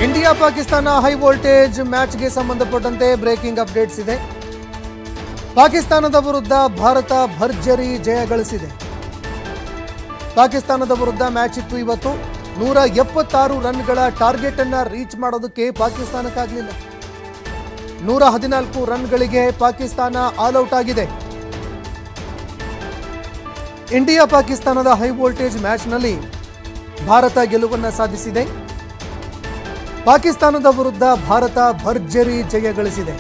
India Pakistan high voltage ಮ್ಯಾಚ್ಗೆ ಸಂಬಂಧಪಟ್ಟಂತೆ breaking updates ಇದೆ. ಪಾಕಿಸ್ತಾನದ ವಿರುದ್ಧ ಭಾರತ ಭರ್ಜರಿ ಜಯ ಗಳಿಸಿದೆ. ಪಾಕಿಸ್ತಾನದ ವಿರುದ್ಧ ಮ್ಯಾಚ್ ಇತ್ತು ಇವತ್ತು. 176 ರನ್ಗಳ ಟಾರ್ಗೆಟ್ ಅನ್ನ ರೀಚ್ ಮಾಡೋದಕ್ಕೆ ಪಾಕಿಸ್ತಾನಕ್ಕಾಗಲಿಲ್ಲ. 114 ರನ್ಗಳಿಗೆ ಪಾಕಿಸ್ತಾನ ಆಲ್ ಔಟ್ ಆಗಿದೆ. ಇಂಡಿಯಾ ಪಾಕಿಸ್ತಾನದ ಹೈ ವೋಲ್ಟೇಜ್ ಮ್ಯಾಚ್ನಲ್ಲಿ ಭಾರತ ಗೆಲುವನ್ನು ಸಾಧಿಸಿದೆ. ಪಾಕಿಸ್ತಾನದ ವಿರುದ್ಧ ಭಾರತ ಭರ್ಜರಿ ಜಯ ಗಳಿಸಿದೆ.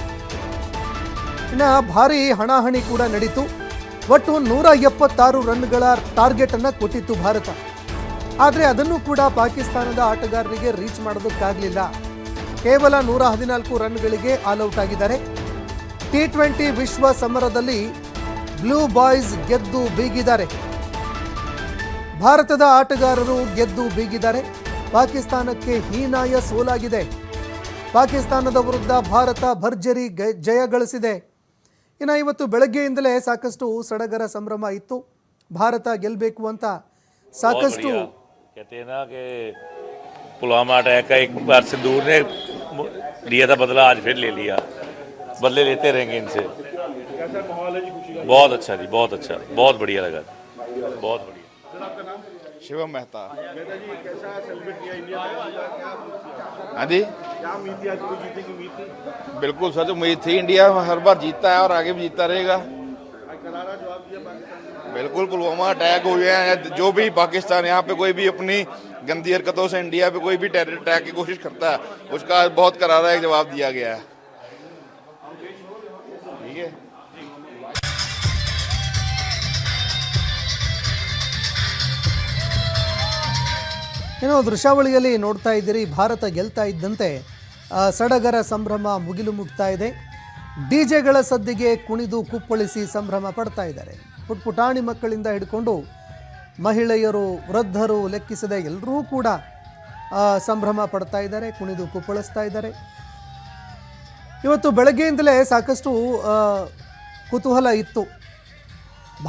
ಇನ್ನು ಭಾರೀ ಹಣಾಹಣಿ ಕೂಡ ನಡೀತು. ಒಟ್ಟು 176 ರನ್ಗಳ ಟಾರ್ಗೆಟ್ ಅನ್ನು ಕೊಟ್ಟಿತ್ತು ಭಾರತ. ಆದರೆ ಅದನ್ನು ಕೂಡ ಪಾಕಿಸ್ತಾನದ ಆಟಗಾರರಿಗೆ ರೀಚ್ ಮಾಡೋದಕ್ಕಾಗಲಿಲ್ಲ. ಕೇವಲ 114 ರನ್ಗಳಿಗೆ ಆಲ್ ಔಟ್ ಆಗಿದ್ದಾರೆ. T20 ವಿಶ್ವ ಸಮರದಲ್ಲಿ ಬ್ಲೂ ಬಾಯ್ಸ್ ಗೆದ್ದು ಬೀಗಿದ್ದಾರೆ. ಭಾರತದ ಆಟಗಾರರು ಗೆದ್ದು ಬೀಗಿದ್ದಾರೆ. ಪಾಕಿಸ್ತಾನಕ್ಕೆ ಹೀನಾಯ ಸೋಲಾಗಿದೆ. ಪಾಕಿಸ್ತಾನದ ವಿರುದ್ಧ ಭಾರತ ಭರ್ಜರಿ ಜಯ ಗಳಿಸಿದೆ. ಇನ್ನು ಇವತ್ತು ಬೆಳಗ್ಗೆಯಿಂದಲೇ ಸಾಕಷ್ಟು ಸಡಗರ ಸಂಭ್ರಮ ಇತ್ತು. ಭಾರತ ಗೆಲ್ಲಬೇಕು ಅಂತ ಸಾಕಷ್ಟು पुलवामा अटैक का एक बार सिंदूर ने लिया था बदला, आज फिर ले लिया. बदले लेते रहेंगे इनसे. बहुत अच्छा जी, बहुत अच्छा, बहुत बढ़िया लगा, बहुत बढ़िया. शिवम मेहता. हाँ जी, बिल्कुल सच उम्मीद थी. इंडिया हर बार जीतता है और आगे भी जीतता रहेगा. बिल्कुल पुलवामा अटैक हुए हैं. जो भी पाकिस्तान यहाँ पे कोई भी अपनी गंदी हरकतों से इंडिया पे कोई भी टेरर अटैक की कोशिश करता है, उसका बहुत करारा एक जवाब दिया गया है. ठीक है. ಏನೋ ದೃಶ್ಯಾವಳಿಯಲ್ಲಿ ನೋಡ್ತಾ ಇದ್ದೀರಿ, ಭಾರತ ಗೆಲ್ತಾ ಇದ್ದಂತೆ ಸಡಗರ ಸಂಭ್ರಮ ಮುಗಿಲು ಮುಟ್ತಾ ಇದೆ. ಡಿಜೆಗಳ ಸದ್ದಿಗೆ ಕುಣಿದು ಕುಪ್ಪಳಿಸಿ ಸಂಭ್ರಮ ಪಡ್ತಾ ಇದ್ದಾರೆ. ಪುಟ್ಪುಟಾಣಿ ಮಕ್ಕಳಿಂದ ಹಿಡ್ಕೊಂಡು ಮಹಿಳೆಯರು, ವೃದ್ಧರು ಲೆಕ್ಕಿಸದೆ ಎಲ್ಲರೂ ಕೂಡ ಸಂಭ್ರಮ ಪಡ್ತಾ ಇದ್ದಾರೆ, ಕುಣಿದು ಕುಪ್ಪಳಿಸ್ತಾ ಇದ್ದಾರೆ. ಇವತ್ತು ಬೆಳಗ್ಗೆಯಿಂದಲೇ ಸಾಕಷ್ಟು ಕುತೂಹಲ ಇತ್ತು.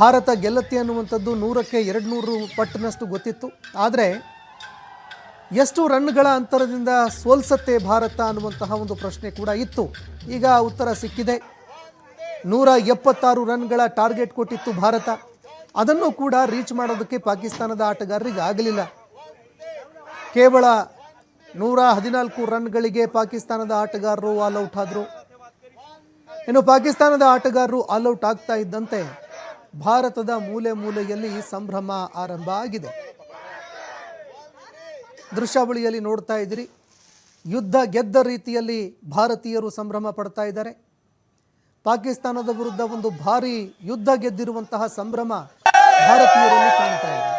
ಭಾರತ ಗೆಲ್ಲತ್ತೆ ಅನ್ನುವಂಥದ್ದು 100ಕ್ಕೆ 200 ಪಟ್ಟಿನಷ್ಟು ಗೊತ್ತಿತ್ತು. ಆದರೆ ಎಷ್ಟು ರನ್ಗಳ ಅಂತರದಿಂದ ಸೋಲ್ಸತ್ತೆ ಭಾರತ ಅನ್ನುವಂತಹ ಒಂದು ಪ್ರಶ್ನೆ ಕೂಡ ಇತ್ತು. ಈಗ ಉತ್ತರ ಸಿಕ್ಕಿದೆ. 176 ರನ್ಗಳ ಟಾರ್ಗೆಟ್ ಕೊಟ್ಟಿತ್ತು ಭಾರತ. ಅದನ್ನು ಕೂಡ ರೀಚ್ ಮಾಡೋದಕ್ಕೆ ಪಾಕಿಸ್ತಾನದ ಆಟಗಾರರಿಗೆ ಆಗಲಿಲ್ಲ. ಕೇವಲ 114 ರನ್ಗಳಿಗೆ ಪಾಕಿಸ್ತಾನದ ಆಟಗಾರರು ಆಲ್ ಔಟ್ ಆದರು. ಇನ್ನು ಪಾಕಿಸ್ತಾನದ ಆಟಗಾರರು ಆಲ್ ಔಟ್ ಆಗ್ತಾ ಇದ್ದಂತೆ ಭಾರತದ ಮೂಲೆ ಮೂಲೆಯಲ್ಲಿ ಸಂಭ್ರಮ ಆರಂಭ ಆಗಿದೆ. ದೃಶ್ಯಾವಳಿಯಲ್ಲಿ ನೋಡ್ತಾ ಇದ್ದೀರಿ, ಯುದ್ಧ ಗೆದ್ದ ರೀತಿಯಲ್ಲಿ ಭಾರತೀಯರು ಸಂಭ್ರಮ ಪಡ್ತಾ ಇದ್ದಾರೆ. ಪಾಕಿಸ್ತಾನದ ವಿರುದ್ಧ ಒಂದು ಭಾರಿ ಯುದ್ಧ ಗೆದ್ದಿರುವಂತಹ ಸಂಭ್ರಮ ಭಾರತೀಯರಲ್ಲಿ ಕಾಣ್ತಾ ಇದೆ.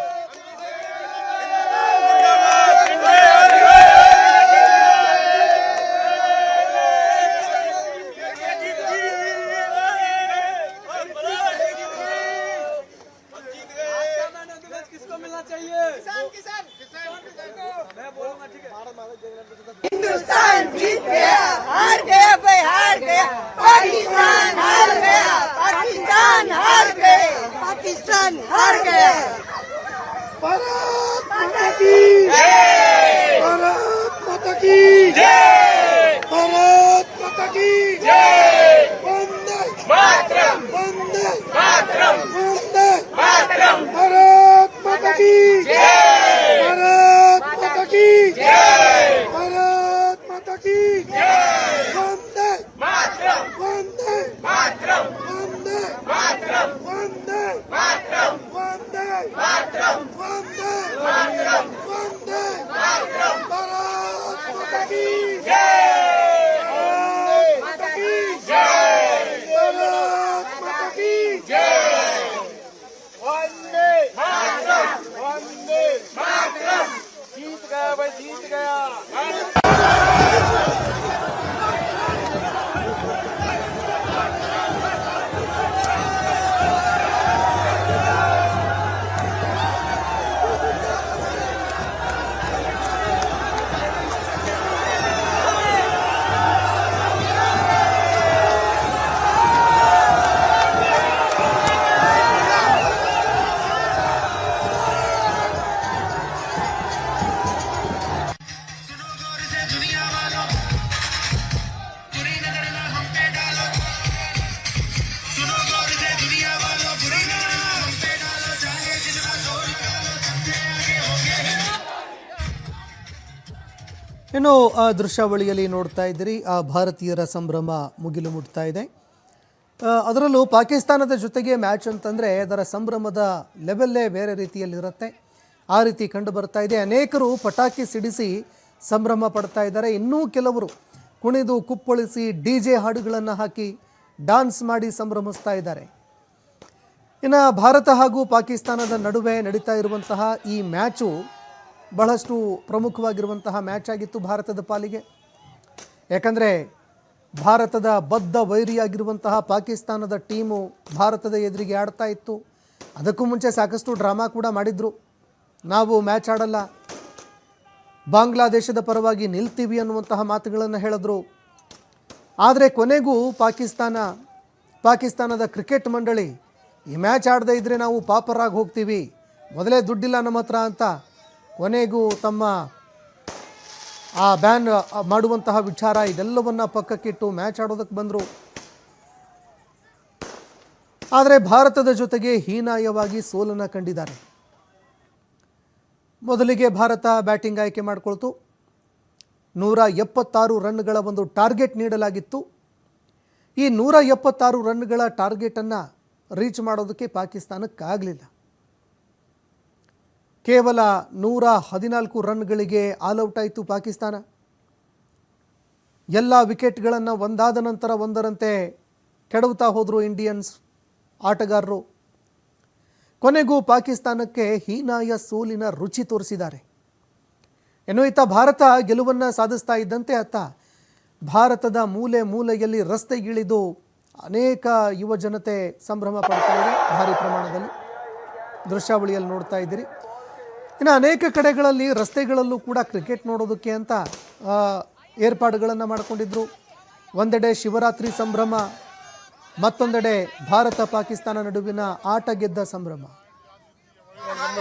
हिंदुस्तान जीत गया, हार गया भाई, हार गया. पाकिस्तान हार गया, पाकिस्तान हार गए, पाकिस्तान हार गया. भारत माता की जय, भारत माता की जय, भारत माता की जय. वंदे मातरम, वंदे मातरम, वंदे मातरम. भारत माता की जय, भारत माता की जय, भारत माता की जय. वंदे मातरम, वंदे मातरम, वंदे मातरम, वंदे मातरम, वंदे मातरम, वंदे मातरम, वंदे मातरम. भारत माता की जय, भारत माता की जय, भारत माता की जय. वंदे मातरम, वंदे मातरम. जीत गया भाई, जीत गया. ಇನ್ನು ದೃಶ್ಯಾವಳಿಯಲ್ಲಿ ನೋಡ್ತಾ ಇದ್ದೀರಿ ಭಾರತೀಯರ ಸಂಭ್ರಮ ಮುಗಿಲು ಮುಟ್ತಾ ಇದೆ. ಅದರಲ್ಲೂ ಪಾಕಿಸ್ತಾನದ ಜೊತೆಗೆ ಮ್ಯಾಚ್ ಅಂತಂದರೆ ಅದರ ಸಂಭ್ರಮದ ಲೆವೆಲ್ಲೇ ಬೇರೆ ರೀತಿಯಲ್ಲಿರುತ್ತೆ. ಆ ರೀತಿ ಕಂಡು ಬರ್ತಾ ಇದೆ. ಅನೇಕರು ಪಟಾಕಿ ಸಿಡಿಸಿ ಸಂಭ್ರಮ ಪಡ್ತಾ ಇದ್ದಾರೆ. ಇನ್ನೂ ಕೆಲವರು ಕುಣಿದು ಕುಪ್ಪಳಿಸಿ DJ ಹಾಡುಗಳನ್ನು ಹಾಕಿ ಡಾನ್ಸ್ ಮಾಡಿ ಸಂಭ್ರಮಿಸ್ತಾ ಇದ್ದಾರೆ. ಇನ್ನು ಭಾರತ ಹಾಗೂ ಪಾಕಿಸ್ತಾನದ ನಡುವೆ ನಡೀತಾ ಇರುವಂತಹ ಈ ಮ್ಯಾಚು ಬಹಳಷ್ಟು ಪ್ರಮುಖವಾಗಿರುವಂತಹ ಮ್ಯಾಚ್ ಆಗಿತ್ತು ಭಾರತದ ಪಾಲಿಗೆ. ಯಾಕಂದರೆ ಭಾರತದ ಬದ್ಧ ವೈರಿಯಾಗಿರುವಂತಹ ಪಾಕಿಸ್ತಾನದ ಟೀಮು ಭಾರತದ ಎದುರಿಗೆ ಆಡ್ತಾ ಇತ್ತು. ಅದಕ್ಕೂ ಮುಂಚೆ ಸಾಕಷ್ಟು ಡ್ರಾಮಾ ಕೂಡ ಮಾಡಿದರು. ನಾವು ಮ್ಯಾಚ್ ಆಡಲ್ಲ, ಬಾಂಗ್ಲಾದೇಶದ ಪರವಾಗಿ ನಿಲ್ತೀವಿ ಅನ್ನುವಂತಹ ಮಾತುಗಳನ್ನು ಹೇಳಿದ್ರು. ಆದರೆ ಕೊನೆಗೂ ಪಾಕಿಸ್ತಾನದ ಕ್ರಿಕೆಟ್ ಮಂಡಳಿ ಈ ಮ್ಯಾಚ್ ಆಡದೇ ಇದ್ದರೆ ನಾವು ಪಾಪರಾಗಿ ಹೋಗ್ತೀವಿ, ಮೊದಲೇ ದುಡ್ಡಿಲ್ಲ ನಮ್ಮ ಹತ್ರ ಅಂತ ಕೊನೆಗೂ ತಮ್ಮ ಆ ಬ್ಯಾನ್ ಮಾಡುವಂತಹ ವಿಚಾರ ಇದೆಲ್ಲವನ್ನು ಪಕ್ಕಕ್ಕಿಟ್ಟು ಮ್ಯಾಚ್ ಆಡೋದಕ್ಕೆ ಬಂದರು. ಆದರೆ ಭಾರತದ ಜೊತೆಗೆ ಹೀನಾಯವಾಗಿ ಸೋಲನ್ನು ಕಂಡಿದ್ದಾರೆ. ಮೊದಲಿಗೆ ಭಾರತ ಬ್ಯಾಟಿಂಗ್ ಆಯ್ಕೆ ಮಾಡಿಕೊಳ್ತು. 176 ರನ್ಗಳ ಒಂದು ಟಾರ್ಗೆಟ್ ನೀಡಲಾಗಿತ್ತು. ಈ 176 ರನ್ಗಳ ಟಾರ್ಗೆಟನ್ನು ರೀಚ್ ಮಾಡೋದಕ್ಕೆ ಪಾಕಿಸ್ತಾನಕ್ಕಾಗಲಿಲ್ಲ. ಕೇವಲ 114 ರನ್ಗಳಿಗೆ ಆಲ್ಔಟ್ ಆಯಿತು ಪಾಕಿಸ್ತಾನ. ಎಲ್ಲ ವಿಕೆಟ್ಗಳನ್ನು ಒಂದಾದ ನಂತರ ಒಂದರಂತೆ ಕೆಡವುತ್ತಾ ಹೋದರು ಇಂಡಿಯನ್ಸ್ ಆಟಗಾರರು. ಕೊನೆಗೂ ಪಾಕಿಸ್ತಾನಕ್ಕೆ ಹೀನಾಯ ಸೋಲಿನ ರುಚಿ ತೋರಿಸಿದ್ದಾರೆ. ಇನ್ನು ಇತ್ತ ಭಾರತ ಗೆಲುವನ್ನು ಸಾಧಿಸ್ತಾ ಇದ್ದಂತೆ ಅತ್ತ ಭಾರತದ ಮೂಲೆ ಮೂಲೆಯಲ್ಲಿ ರಸ್ತೆಗಿಳಿದು ಅನೇಕ ಯುವ ಜನತೆ ಸಂಭ್ರಮ ಪಡ್ತಾ ಇದೆ ಭಾರಿ ಪ್ರಮಾಣದಲ್ಲಿ. ದೃಶ್ಯಾವಳಿಯಲ್ಲಿ ನೋಡ್ತಾ ಇದ್ದೀರಿ. ಇನ್ನು ಅನೇಕ ಕಡೆಗಳಲ್ಲಿ ರಸ್ತೆಗಳಲ್ಲೂ ಕೂಡ ಕ್ರಿಕೆಟ್ ನೋಡೋದಕ್ಕೆ ಅಂತ ಏರ್ಪಾಡುಗಳನ್ನು ಮಾಡಿಕೊಂಡಿದ್ರು. ಒಂದೆಡೆ ಶಿವರಾತ್ರಿ ಸಂಭ್ರಮ, ಮತ್ತೊಂದೆಡೆ ಭಾರತ ಪಾಕಿಸ್ತಾನ ನಡುವಿನ ಆಟ ಗೆದ್ದ ಸಂಭ್ರಮ.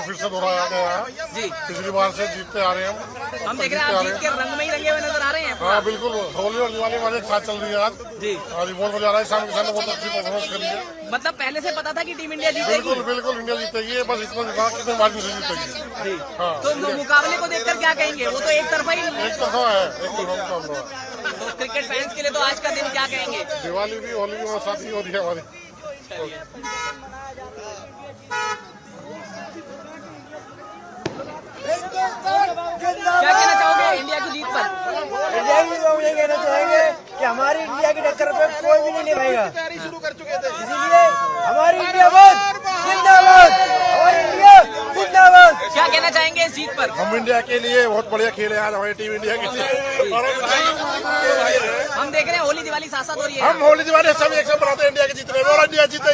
फिर से दोहराया गया है जी। पिछली बार से जीतते आ रहे हैं हम देख रहे हैं आप जीत के रंग में ही रंगे हुए नजर आ रहे हैं। हाँ बिल्कुल, होली और दिवाली हमारे एक साथ चल रही है आज जी। आज बहुत मजा आ रहा है। शाम के साथ बहुत अच्छी परफॉर्मेंस करी है। मतलब पहले से पता था कि टीम इंडिया जीतेगी? बिल्कुल बिल्कुल, इंडिया जीतेगी, बस इतना दिखा कितने मार्जिन से जीतेगी जी। हाँ, तो मुकाबले को देखकर क्या कहेंगे? वो तो एक तरफा है, एक तरफा मुकाबला है। तो क्रिकेट फैंस के लिए तो आज का दिन क्या कहेंगे? दिवाली भी होली भी साथ ही हो रही है हमारी। क्या कहना चाहोगे इंडिया की जीत पर? इंडिया की हम ये कहना चाहेंगे कि हमारी इंडिया की टक्कर पे कोई भी नहीं निभाएगा। इसीलिए हमारी इंडिया जिंदाबाद, हमारी इंडिया जिंदाबाद। क्या कहना चाहेंगे इस जीत पर? हम इंडिया के लिए बहुत बढ़िया खेल है आज हमारी टीम इंडिया के लिए। हम देख रहे हैं होली दिवाली साथ साथ हो रही है। हम होली दिवाली सब एक साथ मनाते हैं इंडिया के जीतने में, और इंडिया जीते।